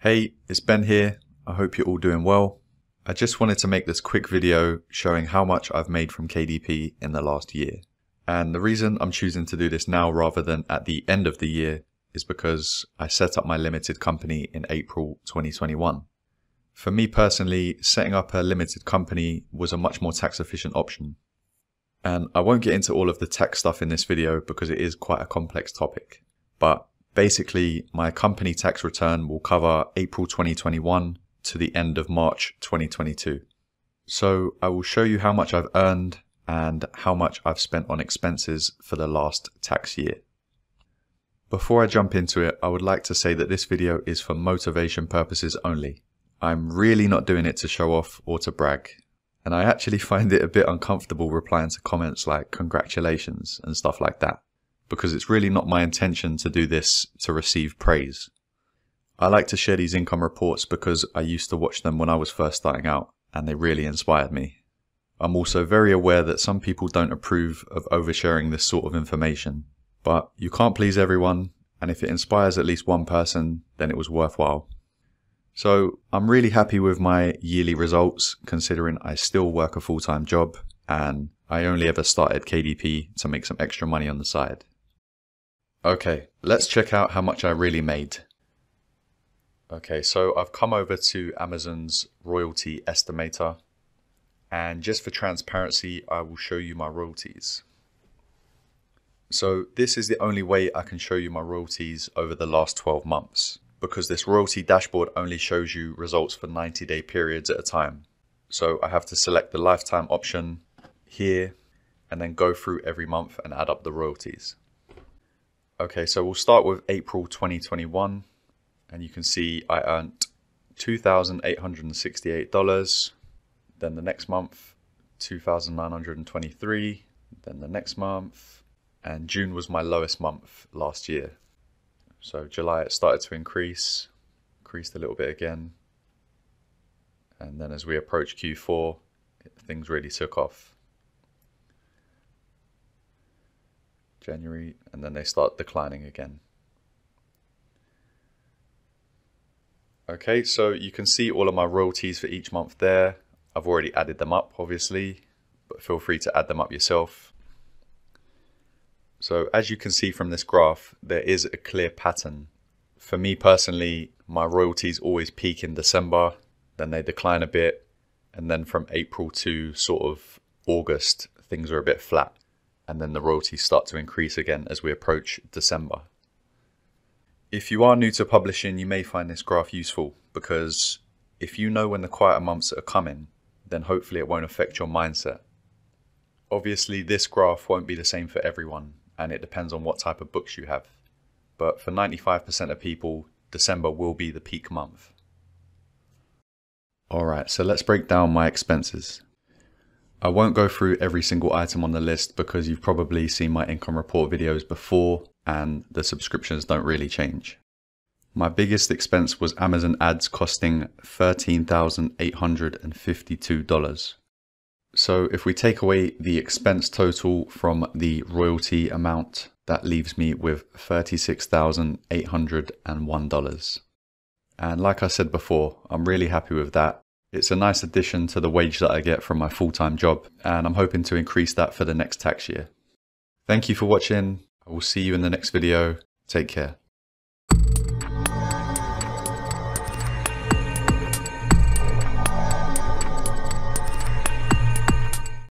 Hey, it's Ben here. I hope you're all doing well. I just wanted to make this quick video showing how much I've made from KDP in the last year. And the reason I'm choosing to do this now rather than at the end of the year is because I set up my limited company in April 2021. For me personally, setting up a limited company was a much more tax efficient option. And I won't get into all of the tax stuff in this video because it is quite a complex topic. But basically, my company tax return will cover April 2021 to the end of March 2022. So I will show you how much I've earned and how much I've spent on expenses for the last tax year. Before I jump into it, I would like to say that this video is for motivation purposes only. I'm really not doing it to show off or to brag. And I actually find it a bit uncomfortable replying to comments like congratulations and stuff like that, because it's really not my intention to do this to receive praise. I like to share these income reports because I used to watch them when I was first starting out and they really inspired me. I'm also very aware that some people don't approve of oversharing this sort of information, but you can't please everyone, and if it inspires at least one person, then it was worthwhile. So I'm really happy with my yearly results considering I still work a full-time job and I only ever started KDP to make some extra money on the side. Okay, let's check out how much I really made. Okay, so I've come over to Amazon's royalty estimator, and just for transparency, I will show you my royalties. So this is the only way I can show you my royalties over the last 12 months, because this royalty dashboard only shows you results for 90-day periods at a time. So I have to select the lifetime option here and then go through every month and add up the royalties. Okay, so we'll start with April 2021, and you can see I earned $2,868. Then the next month, $2,923. Then the next month, and June was my lowest month last year. So July it started to increased a little bit again. And then as we approach Q4, things really took off. January, and then they start declining again. Okay, so you can see all of my royalties for each month there. I've already added them up, obviously, but feel free to add them up yourself. So as you can see from this graph, there is a clear pattern. For me personally, my royalties always peak in December, then they decline a bit, and then from April to sort of August, things are a bit flat. And then the royalties start to increase again as we approach December. If you are new to publishing, you may find this graph useful because if you know when the quieter months are coming, then hopefully it won't affect your mindset. Obviously, this graph won't be the same for everyone, and it depends on what type of books you have. But for 95% of people, December will be the peak month. Alright, so let's break down my expenses. I won't go through every single item on the list because you've probably seen my income report videos before and the subscriptions don't really change. My biggest expense was Amazon ads costing $13,852. So if we take away the expense total from the royalty amount, that leaves me with $36,801. And like I said before, I'm really happy with that. It's a nice addition to the wage that I get from my full-time job, and I'm hoping to increase that for the next tax year. Thank you for watching. I will see you in the next video. Take care.